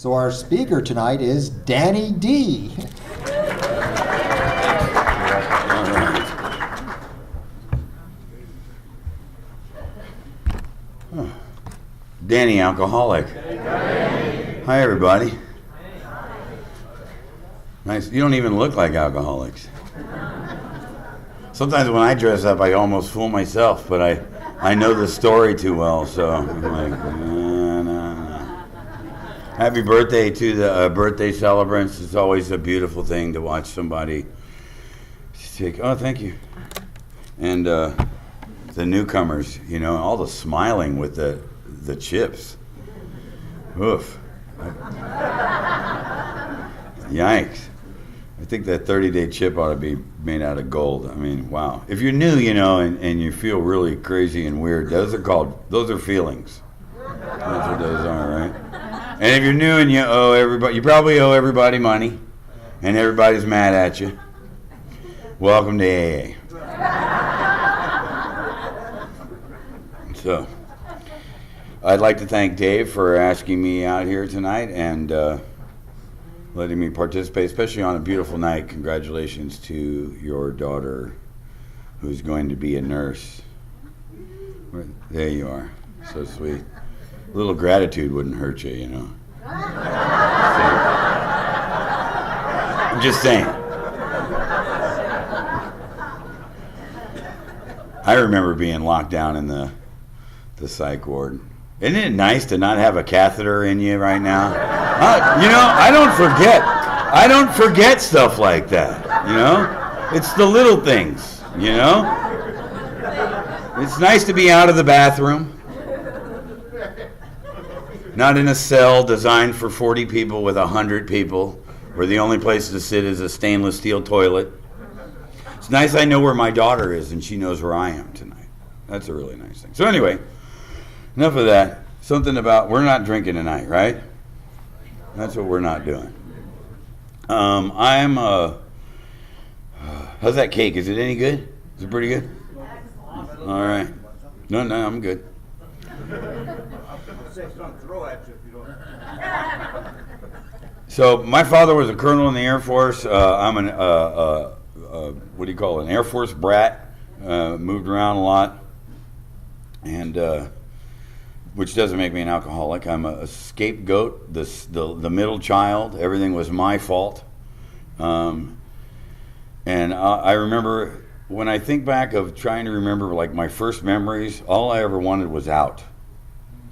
So our speaker tonight is Danny D. Danny, alcoholic. Hi, everybody. Nice. You don't even look like alcoholics. Sometimes when I dress up, I almost fool myself, but I know the story too well, so I'm like, nah. Happy birthday to the birthday celebrants. It's always a beautiful thing to watch somebody take, oh, thank you. And the newcomers, you know, all the smiling with the chips. Oof. Yikes. I think that 30-day chip ought to be made out of gold. I mean, wow. If you're new, you know, and you feel really crazy and weird, those are feelings. That's what those are, right? And if you're new and you probably owe everybody money, and everybody's mad at you, welcome to AA. So, I'd like to thank Dave for asking me out here tonight and letting me participate, especially on a beautiful night. Congratulations to your daughter, who's going to be a nurse. There you are. So sweet. A little gratitude wouldn't hurt you, you know. So, I'm just saying. I remember being locked down in the psych ward. Isn't it nice to not have a catheter in you right now? You know, I don't forget stuff like that, you know? It's the little things, you know? It's nice to be out of the bathroom. Not in a cell designed for 40 people with 100 people, where the only place to sit is a stainless steel toilet. It's nice I know where my daughter is and she knows where I am tonight. That's a really nice thing. So anyway, enough of that. Something about, we're not drinking tonight, right? That's what we're not doing. How's that cake? Is it any good? Is it pretty good? All right. No, I'm good. So my father was a colonel in the Air Force. I'm an what do you call it? An Air Force brat. Moved around a lot, and which doesn't make me an alcoholic. I'm a scapegoat, the middle child. Everything was my fault. And I remember, when I think back of trying to remember like my first memories, all I ever wanted was out.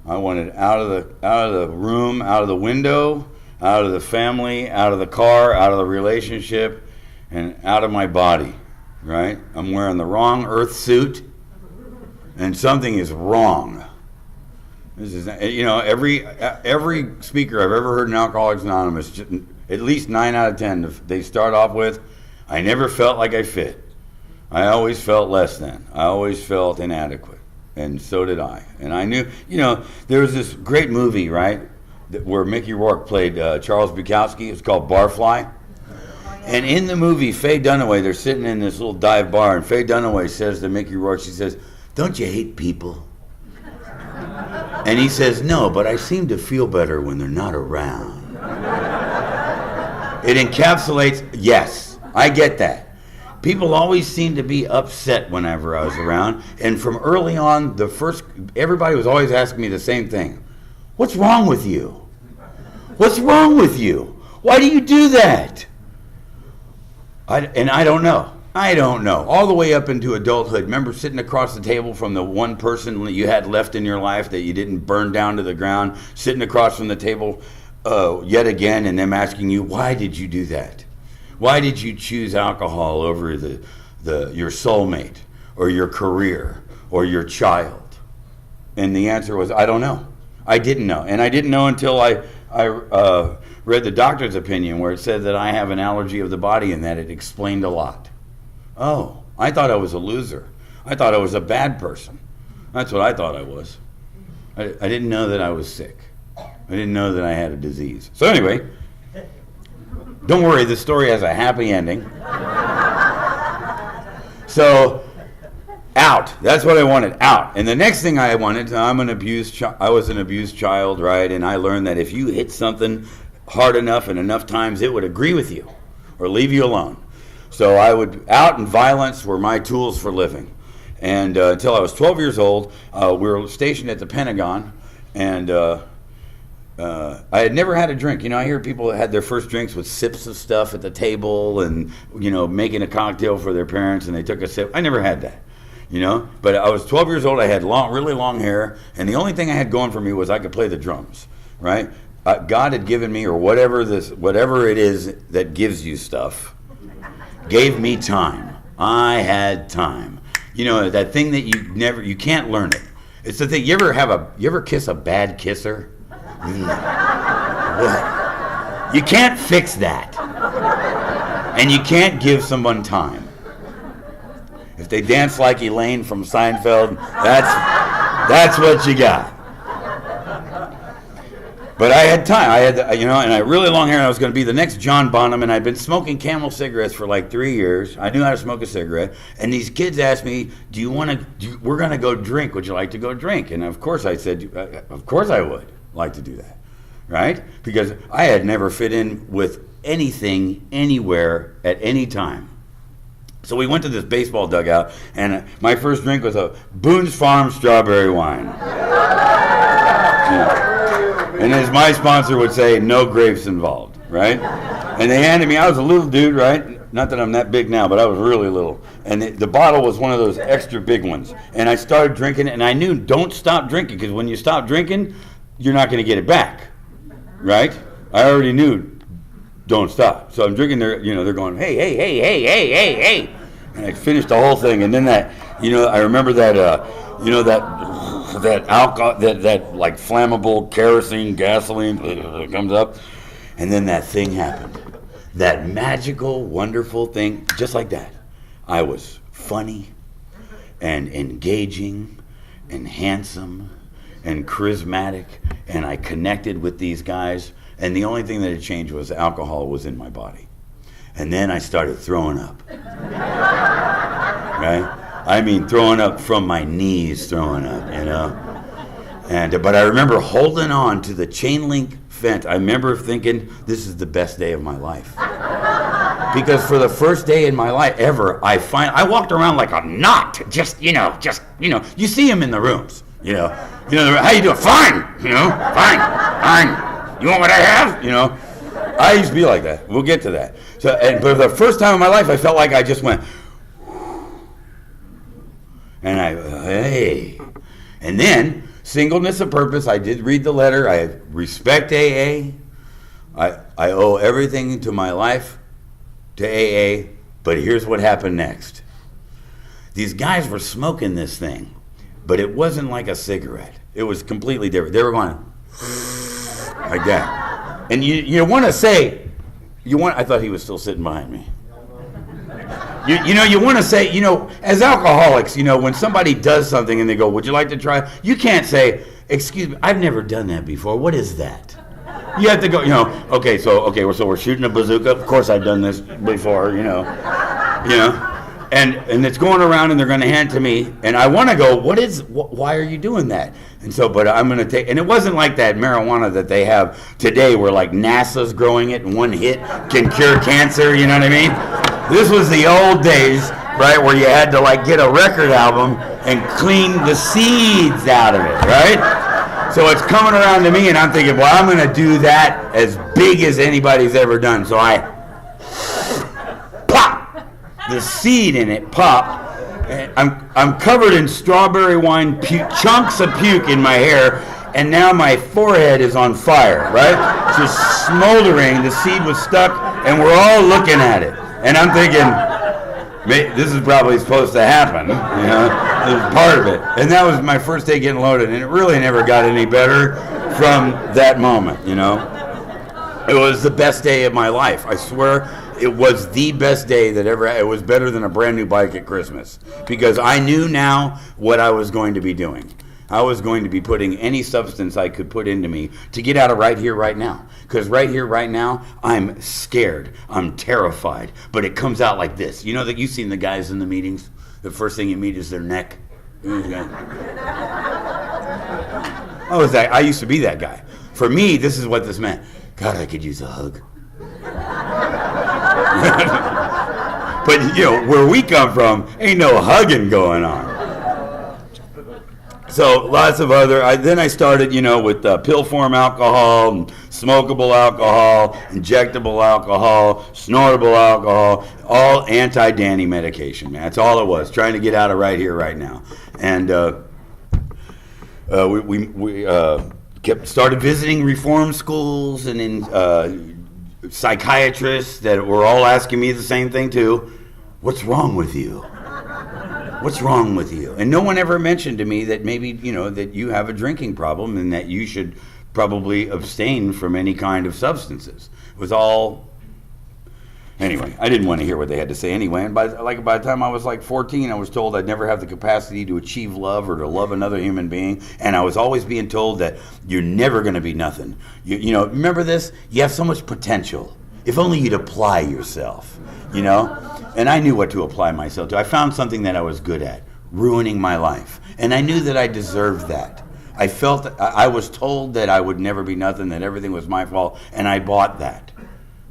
I wanted out of the room, out of the window, out of the family, out of the car, out of the relationship, and out of my body, right? I'm wearing the wrong earth suit, and something is wrong. This is, you know, every speaker I've ever heard in Alcoholics Anonymous, at least 9 out of 10, they start off with, I never felt like I fit. I always felt less than. I always felt inadequate. And so did I. And I knew, you know, there was this great movie, right, where Mickey Rourke played Charles Bukowski. It's called Barfly. And in the movie, Faye Dunaway, they're sitting in this little dive bar, and Faye Dunaway says to Mickey Rourke, she says, don't you hate people? And he says, no, but I seem to feel better when they're not around. It encapsulates, yes, I get that. People always seem to be upset whenever I was around. And from early on, everybody was always asking me the same thing. What's wrong with you? What's wrong with you? Why do you do that? And I don't know. I don't know. All the way up into adulthood. Remember sitting across the table from the one person that you had left in your life that you didn't burn down to the ground, sitting across from the table yet again, and them asking you, why did you do that? Why did you choose alcohol over your soulmate or your career or your child? And the answer was, I don't know. I didn't know. And I didn't know until I read the doctor's opinion where it said that I have an allergy of the body and that it explained a lot. Oh, I thought I was a loser. I thought I was a bad person. That's what I thought I was. I didn't know that I was sick. I didn't know that I had a disease. So anyway, don't worry, the story has a happy ending. So out. That's what I wanted, out. And the next thing I wanted, I was an abused child, right? And I learned that if you hit something hard enough and enough times, it would agree with you or leave you alone. So I would, out and violence were my tools for living. And until I was 12 years old, we were stationed at the Pentagon, and I had never had a drink. I hear people that had their first drinks with sips of stuff at the table and, making a cocktail for their parents, and they took a sip. I never had that, But I was 12 years old. I had really long hair, and the only thing I had going for me was I could play the drums, right? God had given me, or whatever it is that gives you stuff, gave me time. I had time. That thing that you can't learn it. It's the thing. You ever kiss a bad kisser? You can't fix that. And you can't give someone time. If they dance like Elaine from Seinfeld, that's what you got. But I had time. I had, and I had really long hair, and I was going to be the next John Bonham, and I'd been smoking Camel cigarettes for like 3 years. I knew how to smoke a cigarette. And these kids asked me, we're going to go drink. Would you like to go drink? And of course I said, of course I would like to do that, right? Because I had never fit in with anything, anywhere, at any time. So we went to this baseball dugout, and my first drink was a Boone's Farm strawberry wine. Yeah. And as my sponsor would say, no grapes involved, right? And they handed me, I was a little dude, right? Not that I'm that big now, but I was really little. And the bottle was one of those extra big ones. And I started drinking it, and I knew, don't stop drinking, because when you stop drinking, you're not going to get it back, right? I already knew, don't stop. So I'm drinking there, they're going, hey, hey, hey, hey, hey, hey, hey. And I finished the whole thing, and then that, I remember that, that alcohol, that like flammable kerosene, gasoline comes up, and then that thing happened. That magical, wonderful thing, just like that. I was funny and engaging and handsome and charismatic, and I connected with these guys, and the only thing that had changed was alcohol was in my body. And then I started throwing up. Right? I mean, throwing up from my knees, throwing up, but I remember holding on to the chain link fence. I remember thinking, this is the best day of my life. Because for the first day in my life ever, I walked around like a knot. You see him in the rooms, how you doing? Fine, fine. You want what I have? I used to be like that. We'll get to that. So, but for the first time in my life, I felt like I just went, and hey. And then, singleness of purpose, I did read the letter. I respect AA. I owe everything to my life to AA. But here's what happened next. These guys were smoking this thing, but it wasn't like a cigarette. It was completely different. They were going like that. And you want to say, I thought he was still sitting behind me. You want to say, as alcoholics, when somebody does something and they go, would you like to try? You can't say, excuse me, I've never done that before. What is that? You have to go, okay, so we're shooting a bazooka. Of course I've done this before, and it's going around and they're going to hand it to me. And I want to go, why are you doing that? And so, but I'm going to take, and it wasn't like that marijuana that they have today where like NASA's growing it and one hit can cure cancer, you know what I mean? This was the old days, right, where you had to like get a record album and clean the seeds out of it, right? So it's coming around to me and I'm thinking, well, I'm going to do that as big as anybody's ever done. So I pop the seed in it, pop. I'm covered in strawberry wine, chunks of puke in my hair, and now my forehead is on fire, right? Just smoldering. The seed was stuck, and we're all looking at it. And I'm thinking, this is probably supposed to happen, It was part of it. And that was my first day getting loaded, and it really never got any better from that moment, It was the best day of my life. I swear it was the best day that ever. It was better than a brand new bike at Christmas because I knew now what I was going to be doing. I was going to be putting any substance I could put into me to get out of right here, right now. Because right here, right now, I'm scared. I'm terrified. But it comes out like this. You know that you've seen the guys in the meetings? The first thing you meet is their neck. I used to be that guy. For me, this is what this meant. God, I could use a hug. But, where we come from, ain't no hugging going on. So lots of then I started, with pill form alcohol, and smokable alcohol, injectable alcohol, snortable alcohol, all anti-Danny medication, man. That's all it was, trying to get out of right here, right now. And we started visiting reform schools and in psychiatrists that were all asking me the same thing too. What's wrong with you? What's wrong with you? And no one ever mentioned to me that maybe, that you have a drinking problem and that you should probably abstain from any kind of substances. It was all... Anyway, I didn't want to hear what they had to say anyway. And by the time I was 14, I was told I'd never have the capacity to achieve love or to love another human being. And I was always being told that you're never going to be nothing. Remember this? You have so much potential. If only you'd apply yourself, And I knew what to apply myself to. I found something that I was good at, ruining my life. And I knew that I deserved that. I was told that I would never be nothing, that everything was my fault, and I bought that.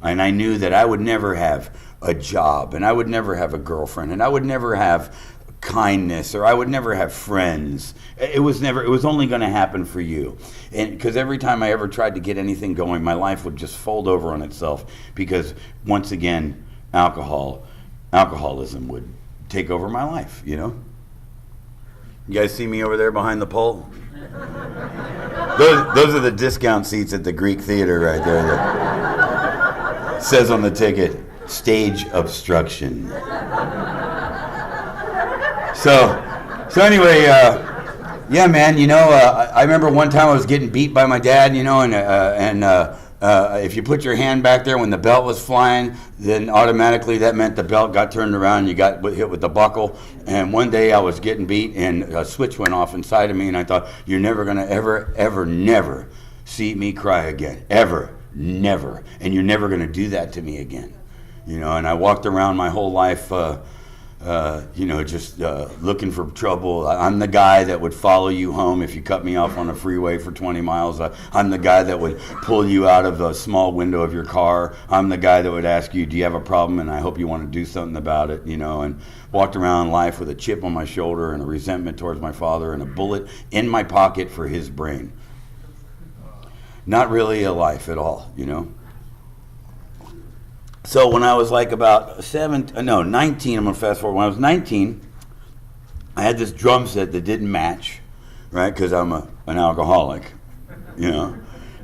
And I knew that I would never have a job, and I would never have a girlfriend, and I would never have kindness, or I would never have friends. It was only going to happen for you. And because every time I ever tried to get anything going, my life would just fold over on itself, because once again, alcoholism would take over my life, You guys see me over there behind the pole? Those are the discount seats at the Greek Theater right there. That says on the ticket, stage obstruction. So anyway, yeah, man, I remember one time I was getting beat by my dad, and if you put your hand back there when the belt was flying, then automatically that meant the belt got turned around and you got hit with the buckle. And one day I was getting beat and a switch went off inside of me, and I thought, you're never going to ever, never see me cry again. Ever. Never. And you're never going to do that to me again. And I walked around my whole life just looking for trouble. I'm the guy that would follow you home if you cut me off on a freeway for 20 miles. I'm the guy that would pull you out of a small window of your car. I'm the guy that would ask you, do you have a problem? And I hope you want to do something about it, and walked around life with a chip on my shoulder and a resentment towards my father and a bullet in my pocket for his brain. Not really a life at all, So when I was about 19, I'm going to fast forward. When I was 19, I had this drum set that didn't match, right? Because I'm an alcoholic,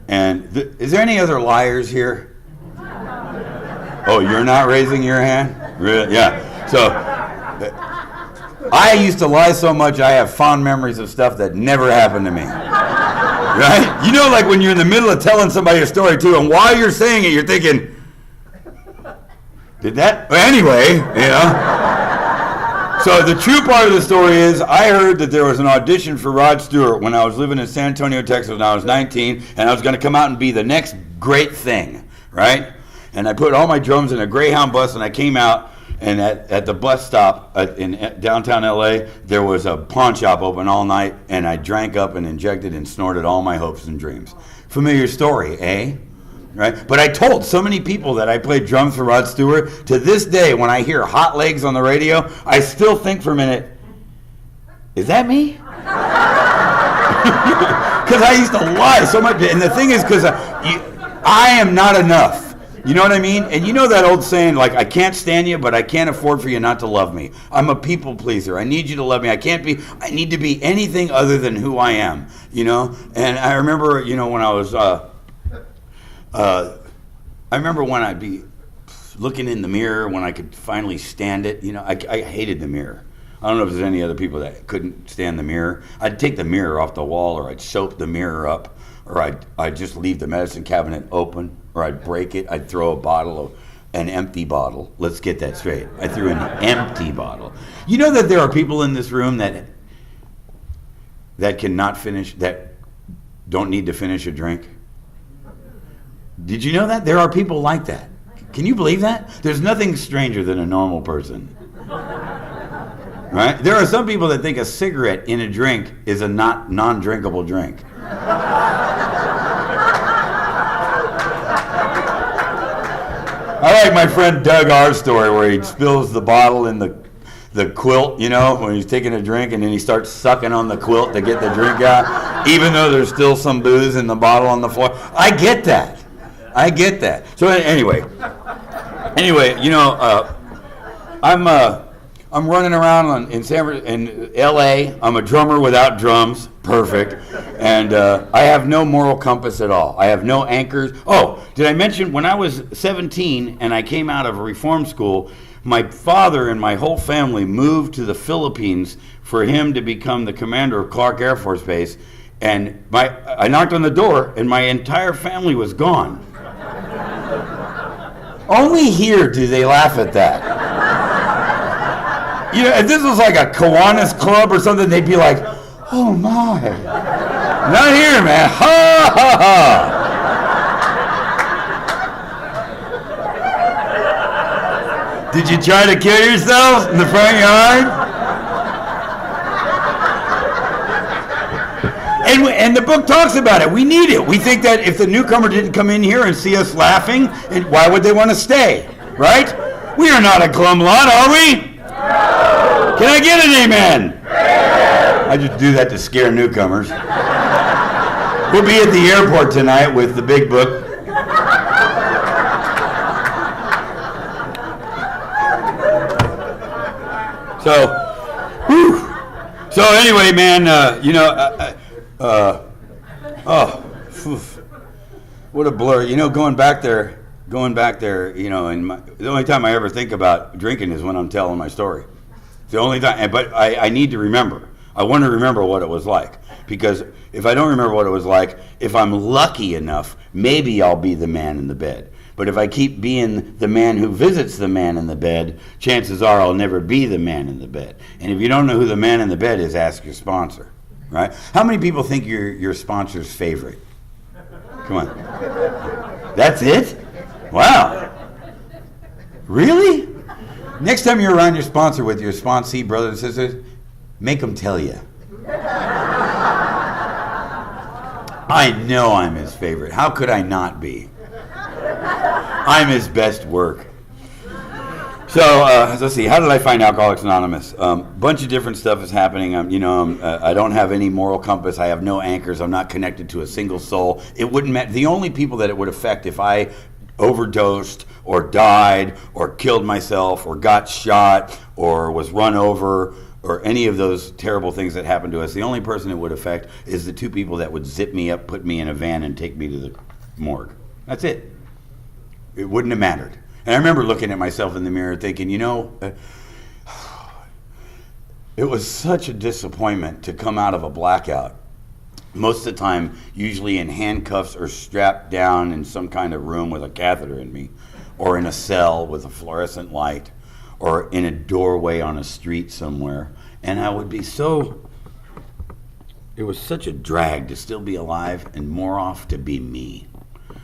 And is there any other liars here? Oh, you're not raising your hand? Really? Yeah. So I used to lie so much, I have fond memories of stuff that never happened to me. Right? Like when you're in the middle of telling somebody a story too, and while you're saying it, you're thinking, did that? Well, anyway, So the true part of the story is I heard that there was an audition for Rod Stewart when I was living in San Antonio, Texas when I was 19, and I was going to come out and be the next great thing, right? And I put all my drums in a Greyhound bus, and I came out, and at the bus stop in downtown LA, there was a pawn shop open all night, and I drank up and injected and snorted all my hopes and dreams. Familiar story, eh? Right? But I told so many people that I played drums for Rod Stewart. To this day, when I hear Hot Legs on the radio, I still think for a minute, is that me? Because I used to lie so much. And the thing is, because I am not enough. You know what I mean? And that old saying, I can't stand you, but I can't afford for you not to love me. I'm a people pleaser. I need you to love me. I need to be anything other than who I am, And I remember, when I was, I remember when I'd be looking in the mirror when I could finally stand it. I hated the mirror. I don't know if there's any other people that couldn't stand the mirror. I'd take the mirror off the wall, or I'd soap the mirror up, or I'd just leave the medicine cabinet open, or I'd break it. I'd throw an empty bottle. Let's get that straight. I threw an empty bottle. You know that there are people in this room that cannot finish, that don't need to finish a drink? Did you know that? There are people like that. Can you believe that? There's nothing stranger than a normal person. Right? There are some people that think a cigarette in a drink is a non-drinkable drink. I like my friend Doug R.'s story where he spills the bottle in the quilt, when he's taking a drink, and then he starts sucking on the quilt to get the drink out, even though there's still some booze in the bottle on the floor. I get that. So anyway, I'm running around in L.A. I'm a drummer without drums, perfect, and I have no moral compass at all. I have no anchors. Oh, did I mention when I was 17 and I came out of a reform school, my father and my whole family moved to the Philippines for him to become the commander of Clark Air Force Base, and I knocked on the door and my entire family was gone. Only here do they laugh at that. If this was like a Kiwanis club or something, they'd be like, oh my. Not here, man. Ha ha ha. Did you try to kill yourself in the front yard? And the book talks about it. We need it. We think that if the newcomer didn't come in here and see us laughing, why would they want to stay? Right? We are not a glum lot, are we? No. Can I get an amen? Amen. I just do that to scare newcomers. We'll be at the airport tonight with the big book. So anyway, man, what a blur. Going back there, and the only time I ever think about drinking is when I'm telling my story. It's the only time, but I need to remember. I want to remember what it was like, because if I don't remember what it was like, if I'm lucky enough, maybe I'll be the man in the bed. But if I keep being the man who visits the man in the bed, chances are I'll never be the man in the bed. And if you don't know who the man in the bed is, ask your sponsor, right? How many people think you're your sponsor's favorite? Come on. That's it? Wow. Really? Next time you're around your sponsor with your sponsee brothers and sisters, make them tell you. I know I'm his favorite. How could I not be? I'm his best work. So let's see. How did I find Alcoholics Anonymous? Bunch of different stuff is happening. I don't have any moral compass. I have no anchors. I'm not connected to a single soul. It wouldn't matter. The only people that it would affect if I overdosed or died or killed myself or got shot or was run over or any of those terrible things that happened to us, the only person it would affect is the two people that would zip me up, put me in a van, and take me to the morgue. That's it. It wouldn't have mattered. And I remember looking at myself in the mirror thinking, it was such a disappointment to come out of a blackout. Most of the time, usually in handcuffs or strapped down in some kind of room with a catheter in me, or in a cell with a fluorescent light, or in a doorway on a street somewhere. And I would be it was such a drag to still be alive and more off to be me.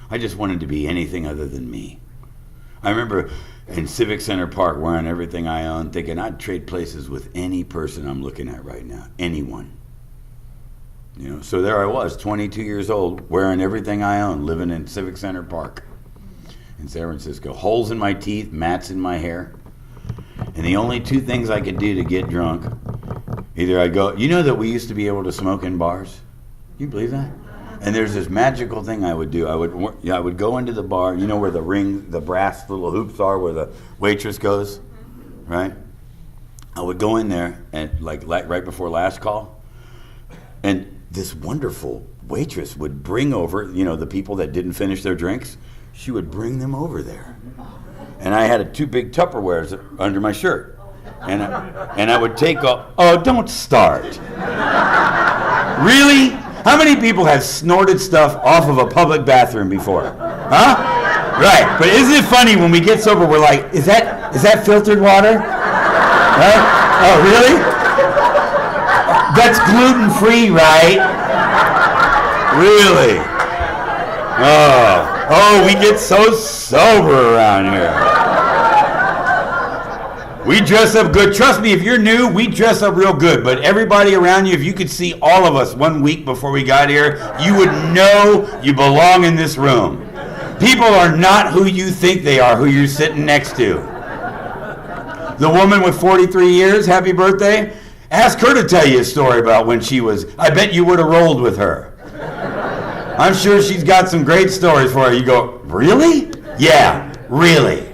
I just wanted to be anything other than me. I remember in Civic Center Park wearing everything I own, thinking I'd trade places with any person I'm looking at right now, anyone. So there I was, 22 years old, wearing everything I own, living in Civic Center Park in San Francisco. Holes in my teeth, mats in my hair. And the only two things I could do to get drunk, either I'd go, that we used to be able to smoke in bars? You believe that? And there's this magical thing I would do. I would go into the bar, where the brass little hoops are, where the waitress goes, right? I would go in there and like right before last call, and this wonderful waitress would bring over, the people that didn't finish their drinks. She would bring them over there, and I had two big Tupperwares under my shirt, and I would take off. Oh, don't start! Really? How many people have snorted stuff off of a public bathroom before? Huh? Right. But isn't it funny when we get sober, we're like, is that filtered water? Right? Oh, really? That's gluten-free, right? Really? Oh, we get so sober around here. We dress up good. Trust me, if you're new, we dress up real good. But everybody around you, if you could see all of us 1 week before we got here, you would know you belong in this room. People are not who you think they are, who you're sitting next to. The woman with 43 years, happy birthday. Ask her to tell you a story about when she was, I bet you would have rolled with her. I'm sure she's got some great stories for you. You go, really? Yeah, really.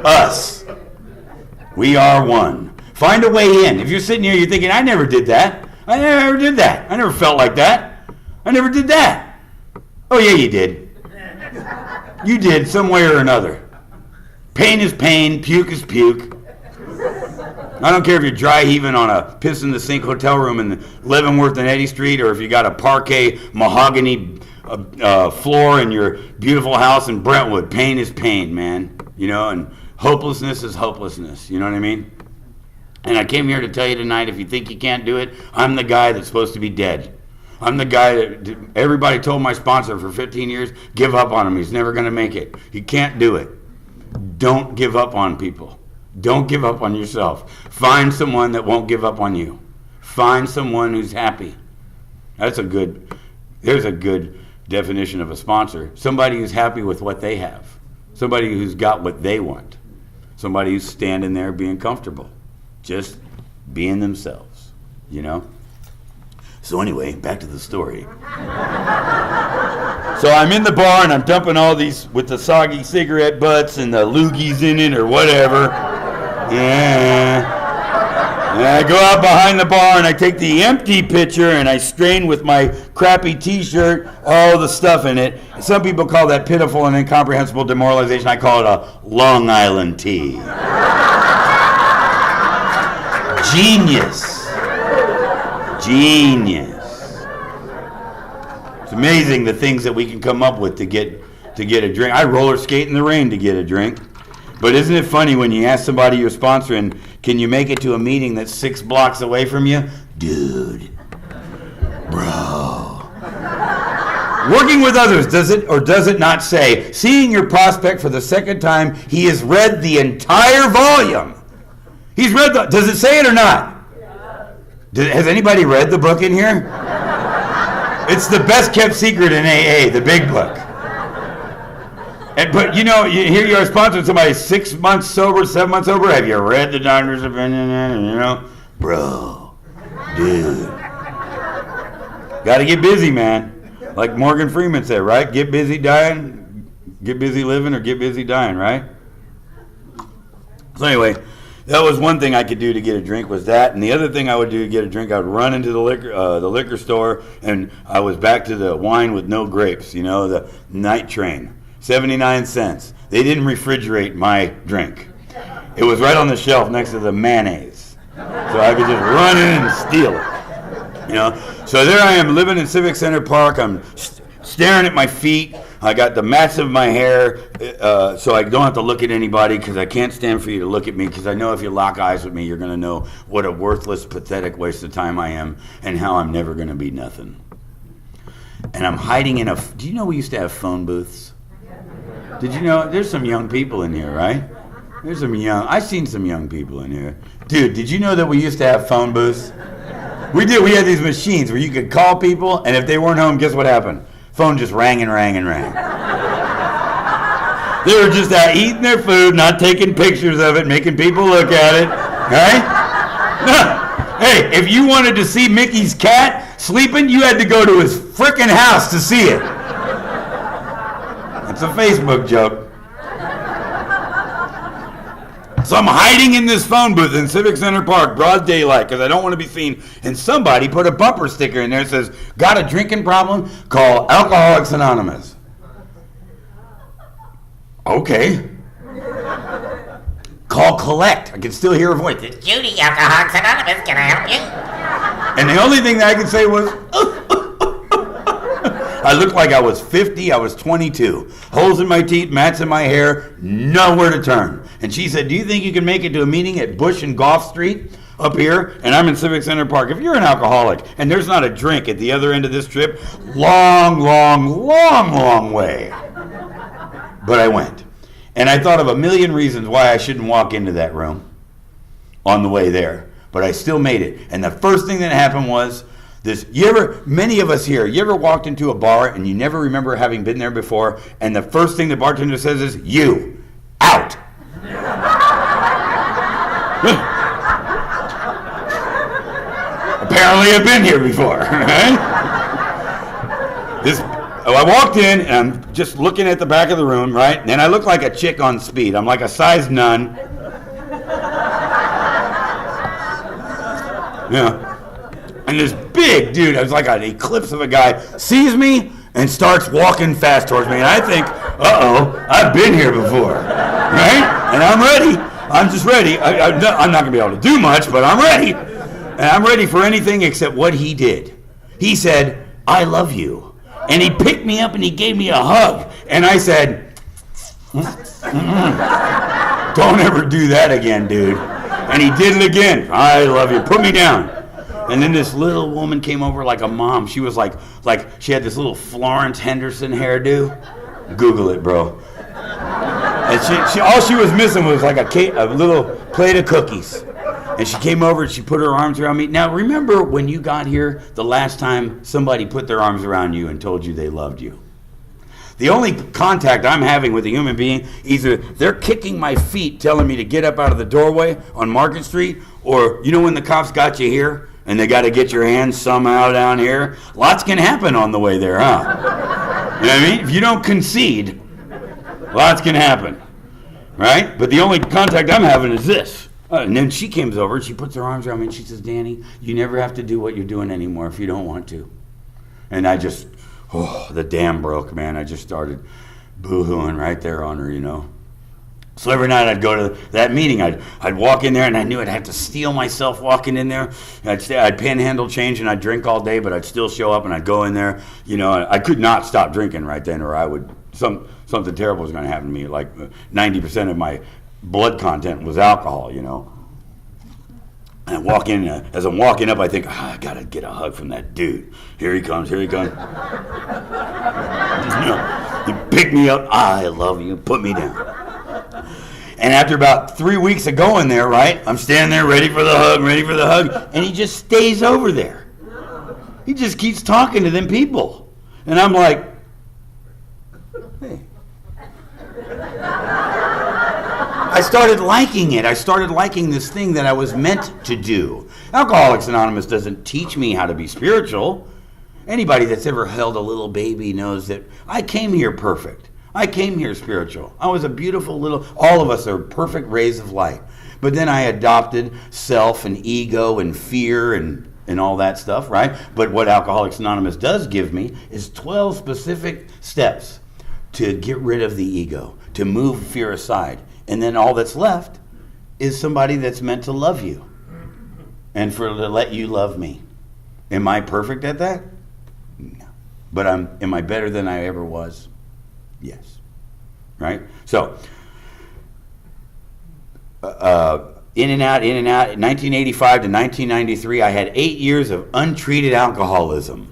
Us. We are one. Find a way in. If you're sitting here, you're thinking, I never did that. I never did that. I never felt like that. I never did that. Oh, yeah, you did. You did, some way or another. Pain is pain. Puke is puke. I don't care if you're dry heaving on a piss in the sink hotel room in Leavenworth and Eddy Street, or if you got a parquet mahogany floor in your beautiful house in Brentwood. Pain is pain, man. You know, and hopelessness is hopelessness. You know what I mean? And I came here to tell you tonight, if you think you can't do it, I'm the guy that's supposed to be dead. I'm the guy that everybody told my sponsor for 15 years, give up on him. He's never going to make it. He can't do it. Don't give up on people. Don't give up on yourself. Find someone that won't give up on you. Find someone who's happy. There's a good definition of a sponsor. Somebody who's happy with what they have. Somebody who's got what they want. Somebody who's standing there being comfortable. Just being themselves, you know? So anyway, back to the story. So I'm in the bar and I'm dumping all these with the soggy cigarette butts and the loogies in it or whatever. Yeah. And I go out behind the bar and I take the empty pitcher and I strain with my crappy t-shirt all the stuff in it. Some people call that pitiful and incomprehensible demoralization. I call it a Long Island tea. Genius. It's amazing the things that we can come up with to get a drink. I roller skate in the rain to get a drink. But isn't it funny when you ask somebody you're sponsoring, can you make it to a meeting that's 6 blocks away from you? Dude. Bro. Working with others, does it or does it not say, seeing your prospect for the second time, he has read the entire volume. He's read does it say it or not? Has anybody read the book in here? It's the best kept secret in AA, the big book. But you know, here you are sponsoring somebody 6 months sober, 7 months sober. Have you read the doctor's opinion? You know, bro, dude, got to get busy, man. Like Morgan Freeman said, right? Get busy dying, get busy living, or get busy dying, right? So anyway, that was one thing I could do to get a drink was that, and the other thing I would do to get a drink, I would run into the liquor store, and I was back to the wine with no grapes, you know, the night train. 79 cents. They didn't refrigerate my drink. It was right on the shelf next to the mayonnaise. So I could just run in and steal it. You know? So there I am living in Civic Center Park. I'm staring at my feet. I got the mats of my hair, so I don't have to look at anybody because I can't stand for you to look at me because I know if you lock eyes with me, you're going to know what a worthless, pathetic waste of time I am and how I'm never going to be nothing. And I'm hiding in do you know we used to have phone booths? Did you know, there's some young people in here, right? I've seen some young people in here. Dude, did you know that we used to have phone booths? We did, we had these machines where you could call people, and if they weren't home, guess what happened? Phone just rang and rang and rang. They were just out eating their food, not taking pictures of it, making people look at it, right? No. Hey, if you wanted to see Mickey's cat sleeping, you had to go to his frickin' house to see it. It's a Facebook joke. So I'm hiding in this phone booth in Civic Center Park, broad daylight, because I don't want to be seen. And somebody put a bumper sticker in there that says, got a drinking problem? Call Alcoholics Anonymous. Okay. Call Collect. I can still hear her voice. It's Judy, Alcoholics Anonymous. Can I help you? And the only thing that I could say was, I looked like I was 50, I was 22. Holes in my teeth, mats in my hair, nowhere to turn. And she said, do you think you can make it to a meeting at Bush and Gough Street up here? And I'm in Civic Center Park. If you're an alcoholic and there's not a drink at the other end of this trip, long way. But I went. And I thought of a million reasons why I shouldn't walk into that room. on the way there, but I still made it. And the first thing that happened was this. Many of us here, you ever walked into a bar and you never remember having been there before, and the first thing the bartender says is, "You, out." Apparently I've been here before, right? I walked in and I'm just looking at the back of the room, right? And I look like a chick on speed. I'm like a size none. Yeah. And this big dude, I was like an eclipse of a guy, sees me and starts walking fast towards me. And I think, uh-oh, I've been here before, right? And I'm ready. I'm just ready. I'm not going to be able to do much, but I'm ready. And I'm ready for anything except what he did. He said, "I love you." And he picked me up and he gave me a hug. And I said, "Don't ever do that again, dude." And he did it again. "I love you. Put me down." And then this little woman came over like a mom. She was like she had this little Florence Henderson hairdo. Google it, bro. And she all she was missing was like a little plate of cookies. And she came over and she put her arms around me. Now, remember when you got here the last time somebody put their arms around you and told you they loved you? The only contact I'm having with a human being, either they're kicking my feet telling me to get up out of the doorway on Market Street, or you know when the cops got you here and they got to get your hands somehow down here? Lots can happen on the way there, huh? You know what I mean? If you don't concede, lots can happen, right? But the only contact I'm having is this. And then she comes over and she puts her arms around me and she says, "Danny, you never have to do what you're doing anymore if you don't want to." And I just, the dam broke, man. I just started boo-hooing right there on her, you know. So every night I'd go to that meeting. I'd walk in there and I knew I'd have to steel myself walking in there. I'd panhandle change and I'd drink all day, but I'd still show up and I'd go in there. You know, I could not stop drinking right then or I would, something terrible was going to happen to me. Like 90% of my blood content was alcohol, you know. And I walk in, as I'm walking up, I think, I gotta get a hug from that dude. Here he comes. You know, he picked me up. "I love you." Put me down. And after about 3 weeks of going there, right, I'm standing there ready for the hug, and he just stays over there. He just keeps talking to them people. And I'm like, hey. I started liking it. I started liking this thing that I was meant to do. Alcoholics Anonymous doesn't teach me how to be spiritual. Anybody that's ever held a little baby knows that I came here perfect. I came here spiritual. I was a beautiful little, all of us are perfect rays of light. But then I adopted self and ego and fear and all that stuff, right? But what Alcoholics Anonymous does give me is 12 specific steps to get rid of the ego, to move fear aside. And then all that's left is somebody that's meant to love you and to let you love me. Am I perfect at that? No. But am I better than I ever was? Yes. Right? So, in and out. In 1985 to 1993, I had 8 years of untreated alcoholism.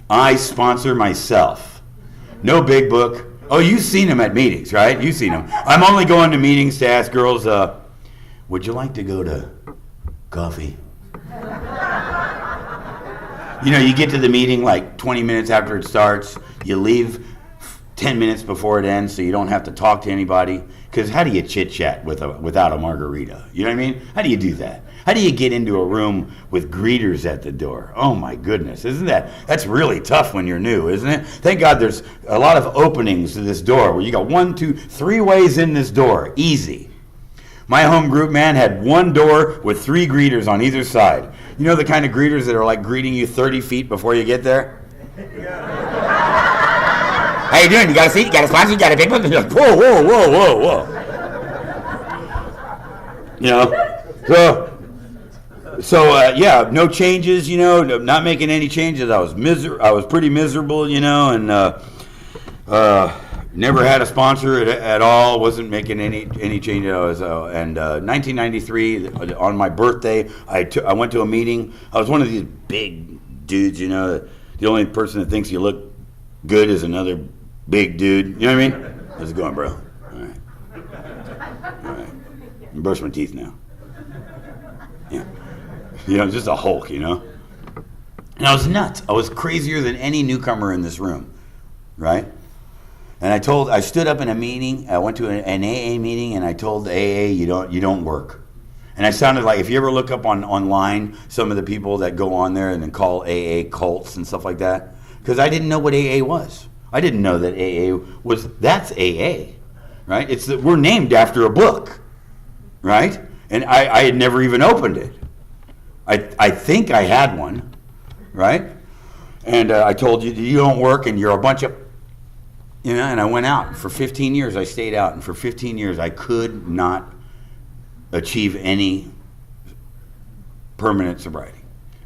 I sponsor myself. No big book. Oh, you've seen them at meetings, right? You've seen them. I'm only going to meetings to ask girls, would you like to go to coffee? You know, you get to the meeting like 20 minutes after it starts. You leave 10 minutes before it ends so you don't have to talk to anybody. Because how do you chit-chat without a margarita? You know what I mean? How do you do that? How do you get into a room with greeters at the door? Oh my goodness, that's really tough when you're new, isn't it? Thank God there's a lot of openings to this door where you got 1, 2, 3 ways in this door, easy. My home group, man, had one door with 3 greeters on either side. You know the kind of greeters that are like greeting you 30 feet before you get there? How you doing? You got a seat? You got a sponsor? You got a big one? Whoa. You know, so yeah, no changes, you know, not making any changes. I was pretty miserable, you know, and never had a sponsor at all. Wasn't making any changes. And 1993, on my birthday, I went to a meeting. I was one of these big dudes, you know. The only person that thinks you look good is another big dude. You know what I mean? How's it going, bro? All right. Brush my teeth now. Just a Hulk, And I was nuts. I was crazier than any newcomer in this room, right? And I stood up in a meeting. I went to an AA meeting, and I told the AA, you don't work. And I sounded like, if you ever look up online, some of the people that go on there and then call AA cults and stuff like that, because I didn't know what AA was. I didn't know that that's AA, right? We're named after a book, right? And I had never even opened it. I think I had one, right? And I told you don't work and you're a bunch of, and I went out. For 15 years I stayed out, and for 15 years I could not achieve any permanent sobriety.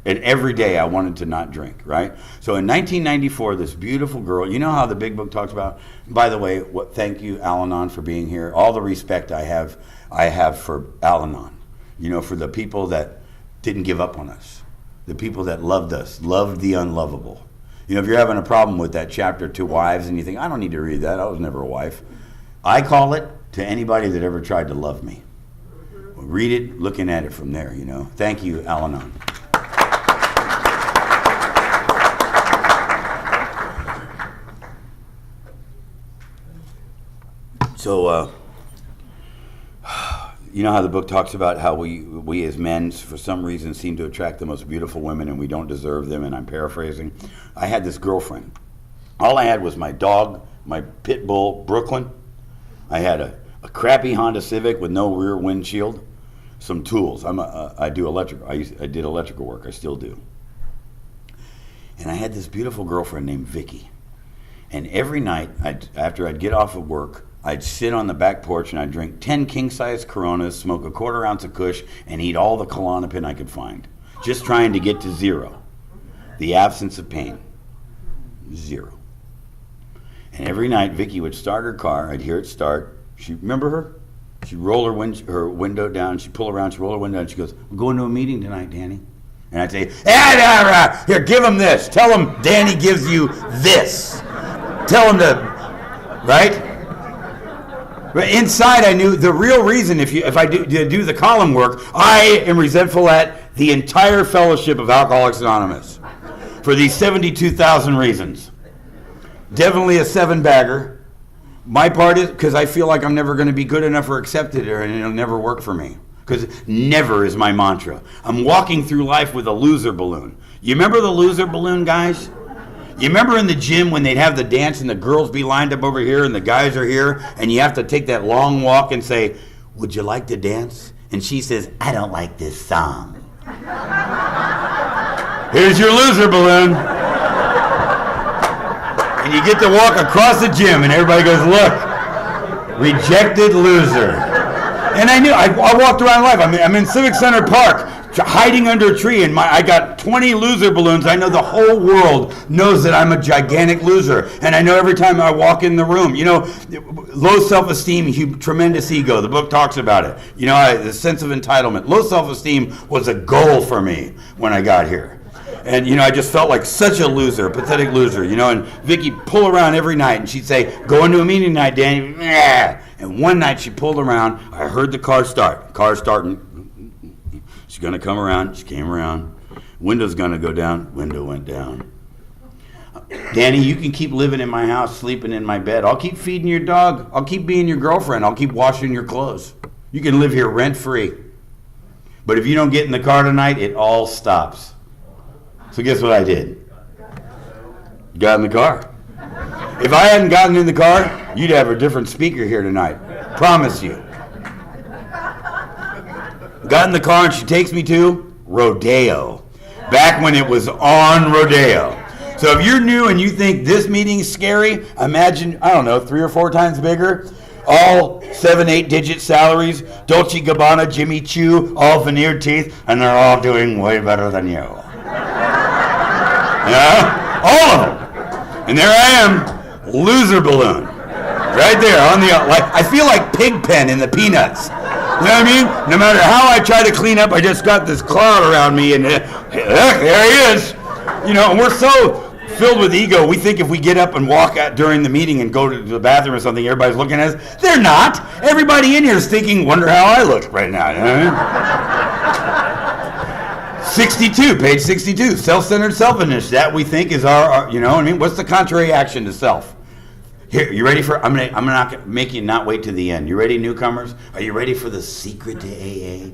And every day I wanted to not drink, right? So in 1994, this beautiful girl, you know how the big book talks about, by the way, thank you, Al-Anon, for being here. All the respect I have for Al-Anon, for the people that didn't give up on us, the people that loved us, loved the unlovable. If you're having a problem with that chapter, 2 wives, and you think, I don't need to read that, I was never a wife. I call it to anybody that ever tried to love me. Read it, looking at it from there, Thank you, Al-Anon. So, you know how the book talks about how we as men, for some reason, seem to attract the most beautiful women and we don't deserve them, and I'm paraphrasing. I had this girlfriend. All I had was my dog, my pit bull, Brooklyn. I had a crappy Honda Civic with no rear windshield, some tools. I did electrical work. I still do. And I had this beautiful girlfriend named Vicky. And every night, after I'd get off of work, I'd sit on the back porch and I'd drink 10 king-size Coronas, smoke a 1/4 ounce of Kush, and eat all the Klonopin I could find, just trying to get to zero. The absence of pain. Zero. And every night, Vicky would start her car. I'd hear it start. Remember her? She'd roll her window down. She'd pull around. She'd roll her window down. She goes, "We're going to a meeting tonight, Danny." And I'd say, "Here, give him this. Tell him Danny gives you this. Tell him to," right? But inside, I knew the real reason. If I do the column work, I am resentful at the entire fellowship of Alcoholics Anonymous for these 72,000 reasons. Definitely a 7-bagger. My part is because I feel like I'm never going to be good enough or accepted, and it'll never work for me. Because never is my mantra. I'm walking through life with a loser balloon. You remember the loser balloon, guys? You remember in the gym when they'd have the dance and the girls be lined up over here and the guys are here, and you have to take that long walk and say, "Would you like to dance?" And she says, "I don't like this song." Here's your loser balloon. And you get to walk across the gym and everybody goes, "Look, rejected loser." And I knew, I walked around life. I'm in Civic Center Park, hiding under a tree, and I got 20 loser balloons. I know the whole world knows that I'm a gigantic loser. And I know every time I walk in the room, low self-esteem, tremendous ego. The book talks about it. The sense of entitlement. Low self-esteem was a goal for me when I got here. And, I just felt like such a loser, a pathetic loser, and Vicky'd pull around every night, and she'd say, "Going to a meeting tonight, Danny." Nah. And one night she pulled around. I heard the car start. Car starting. She's going to come around. She came around. Window's going to go down. Window went down. "Danny, you can keep living in my house, sleeping in my bed. I'll keep feeding your dog. I'll keep being your girlfriend. I'll keep washing your clothes. You can live here rent-free. But if you don't get in the car tonight, it all stops." So guess what I did? Got in the car. If I hadn't gotten in the car, you'd have a different speaker here tonight. Promise you. Got in the car and she takes me to Rodeo. Back when it was on Rodeo. So if you're new and you think this meeting's scary, imagine, 3 or 4 times bigger. All 7, 8-digit salaries, Dolce & Gabbana, Jimmy Choo, all veneered teeth, and they're all doing way better than you. All of them. And there I am, loser balloon, right there on I feel like Pigpen in the Peanuts. You know what I mean? No matter how I try to clean up, I just got this cloud around me, and look, there he is. And we're so filled with ego, we think if we get up and walk out during the meeting and go to the bathroom or something, everybody's looking at us. They're not. Everybody in here is thinking, "Wonder how I look right now." You know what I mean? 62, page 62, self-centered selfishness. That we think is our, you know what I mean? What's the contrary action to self? Here, you ready for, I'm gonna make you not wait to the end. You ready, newcomers? Are you ready for the secret to AA?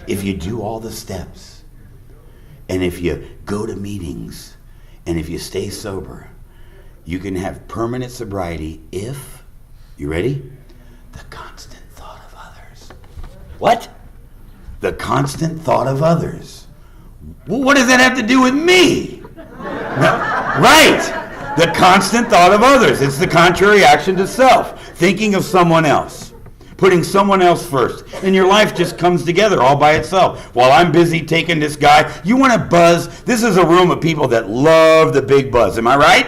If you do all the steps, and if you go to meetings, and if you stay sober, you can have permanent sobriety if, you ready? The constant thought of others. What? The constant thought of others. Well, what does that have to do with me? No, right. The constant thought of others. It's the contrary action to self. Thinking of someone else. Putting someone else first. And your life just comes together all by itself. While I'm busy taking this guy, you want to buzz. This is a room of people that love the big buzz. Am I right?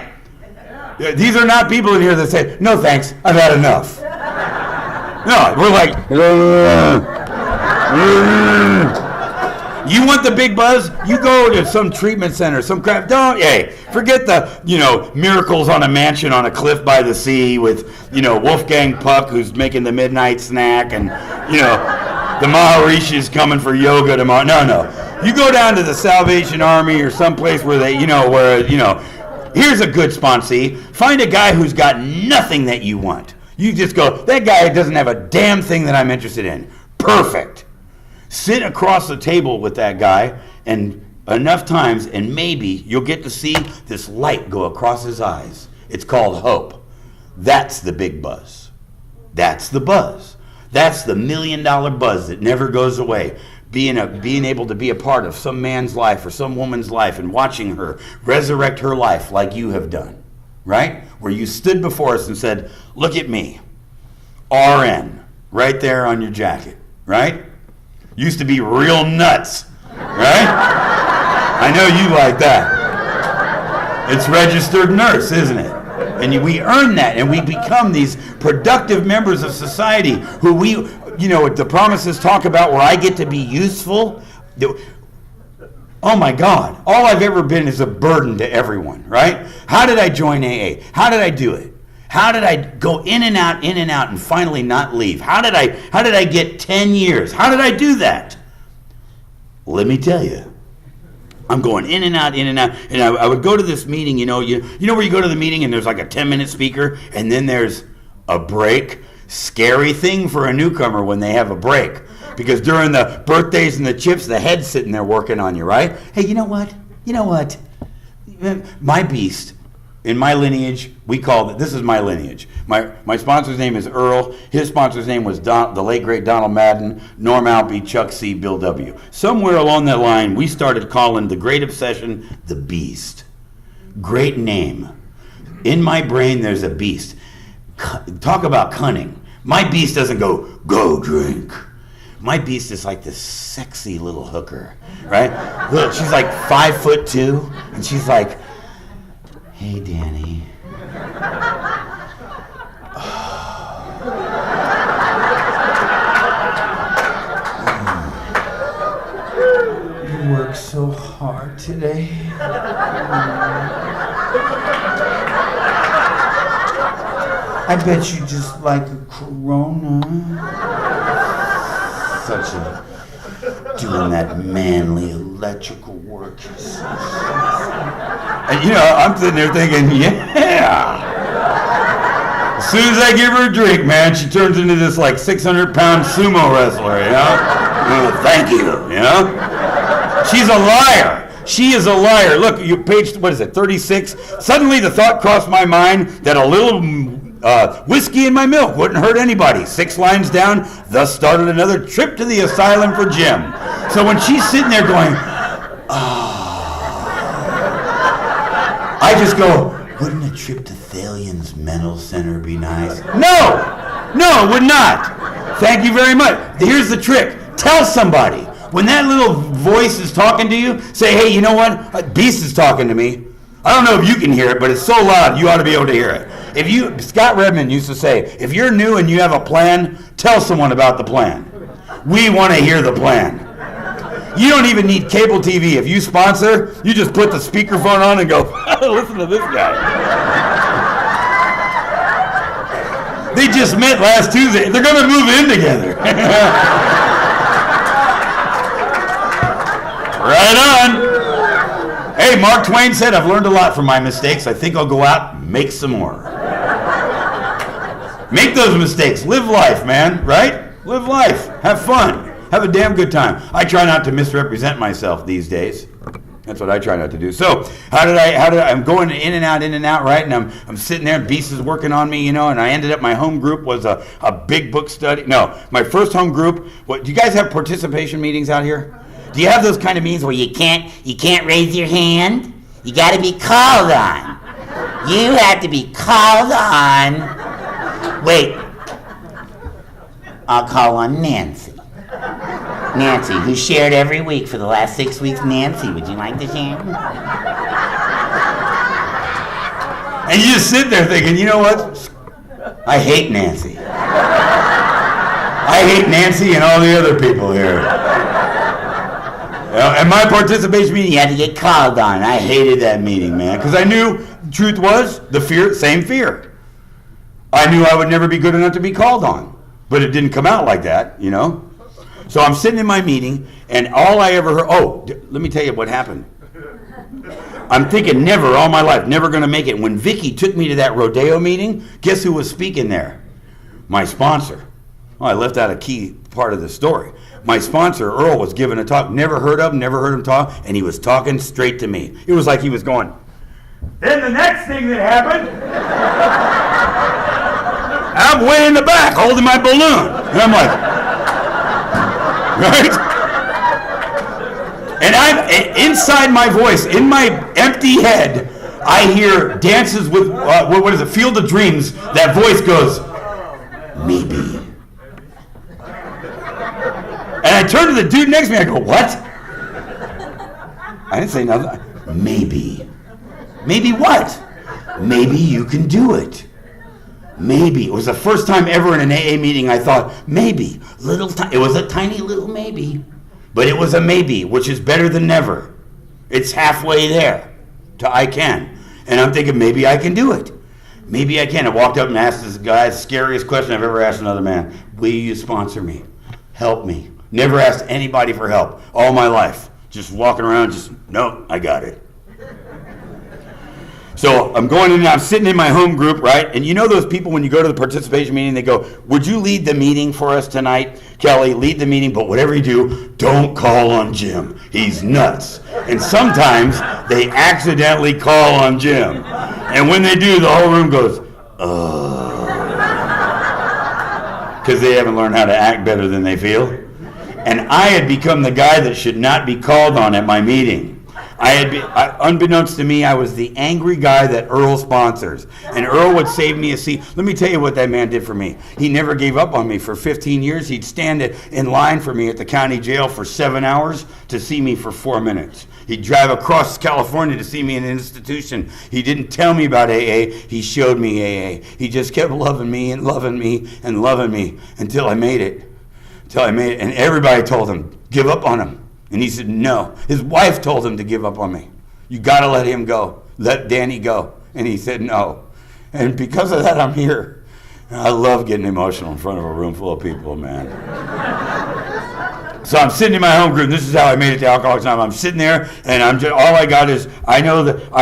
Yeah. These are not people in here that say, no thanks, I've had enough. No, we're like, you want the big buzz? You go to some treatment center, some crap. Don't, hey, forget the, miracles on a mansion on a cliff by the sea with, Wolfgang Puck who's making the midnight snack and, the Maharishi's coming for yoga tomorrow. No. You go down to the Salvation Army or someplace where they, here's a good sponsee. Find a guy who's got nothing that you want. You just go, that guy doesn't have a damn thing that I'm interested in. Perfect. Sit across the table with that guy and enough times and maybe you'll get to see this light go across his eyes. It's called hope. That's the big buzz. That's the buzz. That's the $1 million buzz that never goes away. Being able to be a part of some man's life or some woman's life and watching her resurrect her life like you have done. Right? Where you stood before us and said, look at me. RN. Right there on your jacket. Right? Used to be real nuts. Right? I know you like that. It's registered nurse, isn't it? And we earn that and we become these productive members of society who we, the promises talk about where I get to be useful. Oh my God, all I've ever been is a burden to everyone, right? How did I join AA? How did I do it? How did I go in and out, and finally not leave? How did I get 10 years? How did I do that? Let me tell you. I'm going in and out, and I would go to this meeting, you know where you go to the meeting and there's like a 10-minute speaker, and then there's a break? Scary thing for a newcomer when they have a break. Because during the birthdays and the chips, the head's sitting there working on you, right? Hey, you know what? My beast, in my lineage, this is my lineage. My sponsor's name is Earl. His sponsor's name was the late, great Donald Madden, Norm Alpy, Chuck C., Bill W. Somewhere along that line, we started calling the great obsession the beast. Great name. In my brain, there's a beast. Talk about cunning. My beast doesn't go drink. My beast is like this sexy little hooker, right? Look, she's like 5'2", and she's like, hey, Danny. You work so hard today. I bet you just like a Corona. Doing that manly electrical work. And I'm sitting there thinking, yeah. As soon as I give her a drink, man, she turns into this like 600-pound sumo wrestler, thank you, She's a liar. She is a liar. Look, you page, 36? Suddenly the thought crossed my mind that a little whiskey in my milk wouldn't hurt anybody. 6 lines down, thus started another trip to the asylum for Jim. So when she's sitting there going, I just go, wouldn't a trip to Thalion's mental center be nice? No, it would not. Thank you very much. Here's the trick. Tell somebody. When that little voice is talking to you, say, hey, you know what? A beast is talking to me. I don't know if you can hear it, but it's so loud, you ought to be able to hear it. Scott Redmond used to say, if you're new and you have a plan, tell someone about the plan. We want to hear the plan. You don't even need cable TV. If you sponsor, you just put the speakerphone on and go, listen to this guy. They just met last Tuesday. They're going to move in together. Right on. Hey, Mark Twain said, I've learned a lot from my mistakes. I think I'll go out and make some more. Make those mistakes. Live life, man, right? Live life. Have fun. Have a damn good time. I try not to misrepresent myself these days. That's what I try not to do. So I'm going in and out, right? And I'm sitting there, and Beast is working on me, and I ended up, my home group was a big book study. No, my first home group, do you guys have participation meetings out here? Do you have those kind of meetings where you can't raise your hand? You got to be called on. You have to be called on. Wait, I'll call on Nancy. Nancy, who shared every week for the last 6 weeks. Nancy, would you like to share? And you just sit there thinking, you know what? I hate Nancy. I hate Nancy and all the other people here. And my participation meeting, you had to get called on. I hated that meeting, man, because I knew the truth was same fear. I knew I would never be good enough to be called on, but it didn't come out like that, So I'm sitting in my meeting, and all I ever heard, let me tell you what happened. I'm thinking all my life, never going to make it. When Vicky took me to that rodeo meeting, guess who was speaking there? My sponsor. Oh, I left out a key part of the story. My sponsor, Earl, was giving a talk. Never heard him talk, and he was talking straight to me. It was like he was going, then the next thing that happened, I'm way in the back holding my balloon. And I'm like, right? And I'm inside my voice, in my empty head, I hear Dances with, what is it, Field of Dreams. That voice goes, maybe. And I turn to the dude next to me, I go, what? I didn't say nothing. Maybe. Maybe what? Maybe you can do it. Maybe. It was the first time ever in an AA meeting I thought, maybe. It was a tiny little maybe. But it was a maybe, which is better than never. It's halfway there to I can. And I'm thinking, maybe I can do it. Maybe I can. I walked up and asked this guy the scariest question I've ever asked another man. Will you sponsor me? Help me. Never asked anybody for help all my life. Just walking around, no, I got it. So I'm going in and I'm sitting in my home group, right? And you know those people when you go to the participation meeting, they go, would you lead the meeting for us tonight? Kelly, lead the meeting, but whatever you do, don't call on Jim. He's nuts. And sometimes they accidentally call on Jim. And when they do, the whole room goes, because they haven't learned how to act better than they feel. And I had become the guy that should not be called on at my meeting. Unbeknownst to me, I was the angry guy that Earl sponsors. And Earl would save me a seat. Let me tell you what that man did for me. He never gave up on me. For 15 years, he'd stand in line for me at the county jail for 7 hours to see me for 4 minutes. He'd drive across California to see me in an institution. He didn't tell me about AA. He showed me AA. He just kept loving me and loving me and loving me until I made it. And everybody told him, give up on him. And he said, no. His wife told him to give up on me. You got to let him go. Let Danny go. And he said, no. And because of that, I'm here. And I love getting emotional in front of a room full of people, man. So I'm sitting in my home group. This is how I made it to Alcoholics Anonymous. I'm sitting there, and all I got is, I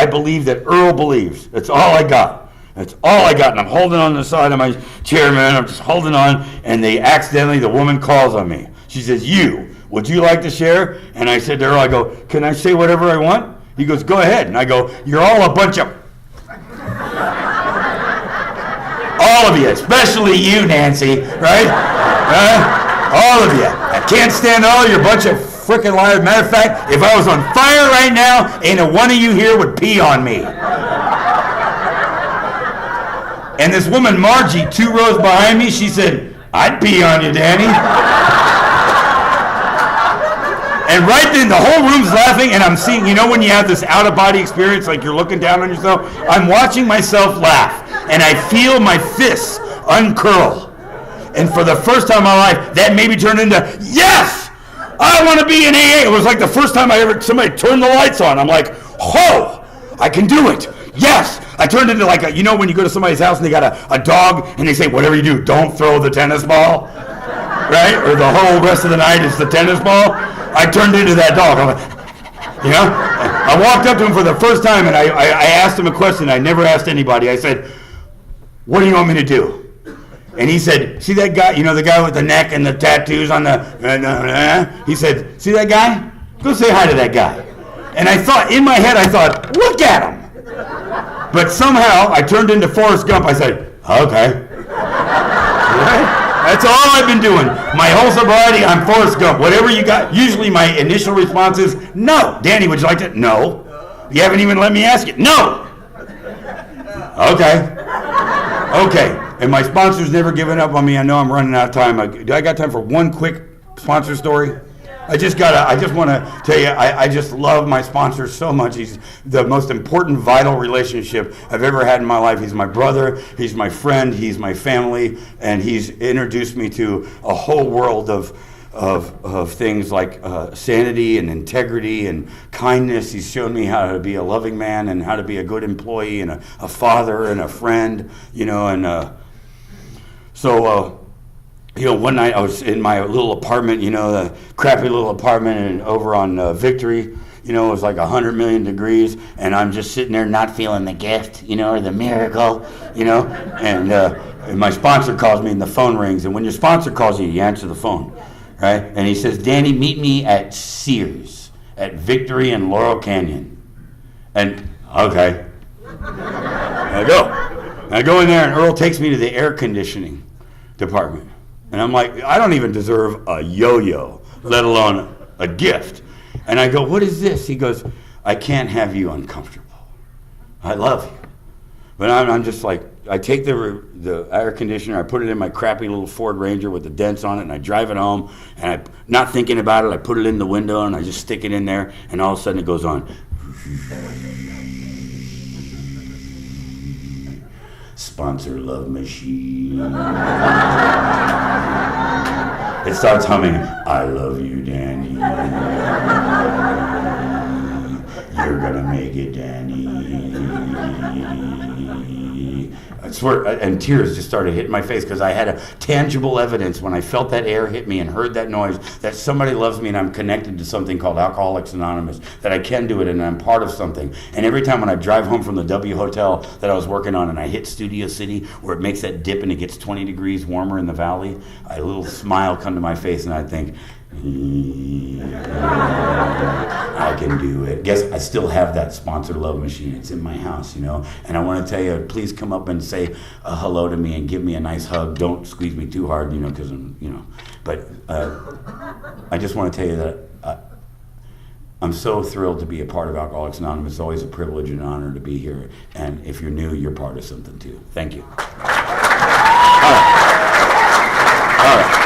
believe that Earl believes. That's all I got. That's all I got. And I'm holding on the side of my chair, man. I'm just holding on. And the woman calls on me. She says, would you like to share? And I said to Earl, I go, can I say whatever I want? He goes, go ahead. And I go, you're all a bunch of... all of you, especially you, Nancy, right? All of you. I can't stand all your bunch of freaking liars. Matter of fact, if I was on fire right now, ain't a one of you here would pee on me. And this woman, Margie, 2 rows behind me, she said, I'd pee on you, Danny. And right then, the whole room's laughing, and I'm seeing, when you have this out-of-body experience, like you're looking down on yourself, I'm watching myself laugh, and I feel my fists uncurl. And for the first time in my life, that maybe turned into, yes! I want to be in AA. It was like the first time somebody turned the lights on. I'm like, oh, I can do it. Yes! I turned into like when you go to somebody's house and they got a dog, and they say, whatever you do, don't throw the tennis ball, right? Or the whole rest of the night is the tennis ball. I turned into that dog. I'm like, You know? I walked up to him for the first time and I asked him a question I never asked anybody. I said, what do you want me to do? And he said, see that guy, the guy with the neck and the tattoos on the, he said, see that guy? Go say hi to that guy. And I thought, in my head, look at him. But somehow I turned into Forrest Gump. I said, okay. That's all I've been doing. My whole sobriety, I'm Forrest Gump. Whatever you got, usually my initial response is, no. Danny, would you like to? No. You haven't even let me ask it. No. Okay. Okay. And my sponsor's never given up on me. I know I'm running out of time. Do I got time for one quick sponsor story? I just want to tell you, I just love my sponsor so much. He's the most important, vital relationship I've ever had in my life. He's my brother, he's my friend, he's my family, and he's introduced me to a whole world of things like sanity and integrity and kindness. He's shown me how to be a loving man and how to be a good employee and a father and a friend, one night I was in my little apartment, the crappy little apartment and over on Victory. It was like 100 million degrees, and I'm just sitting there not feeling the gift, or the miracle, and my sponsor calls me and the phone rings. And when your sponsor calls you, you answer the phone, right? And he says, Danny, meet me at Sears, at Victory and Laurel Canyon. And, okay. I go in there, and Earl takes me to the air conditioning department. And I'm like, I don't even deserve a yo-yo, let alone a gift. And I go, what is this? He goes, I can't have you uncomfortable. I love you. But I'm just like, I take the air conditioner, I put it in my crappy little Ford Ranger with the dents on it, and I drive it home, and not thinking about it, I put it in the window, and I just stick it in there, and all of a sudden it goes on. Sponsor love machine. It starts humming, I love you, Danny. You're gonna make it, Danny. I swear, and tears just started hitting my face because I had a tangible evidence when I felt that air hit me and heard that noise that somebody loves me and I'm connected to something called Alcoholics Anonymous, that I can do it and I'm part of something. And every time when I drive home from the W Hotel that I was working on and I hit Studio City where it makes that dip and it gets 20 degrees warmer in the valley, a little smile come to my face and I think, I can do it. Guess I still have that sponsor love machine. It's in my house, And I want to tell you, please come up and say hello to me and give me a nice hug. Don't squeeze me too hard, because I'm, But I just want to tell you that I'm so thrilled to be a part of Alcoholics Anonymous. It's always a privilege and an honor to be here. And if you're new, you're part of something too. Thank you. All right.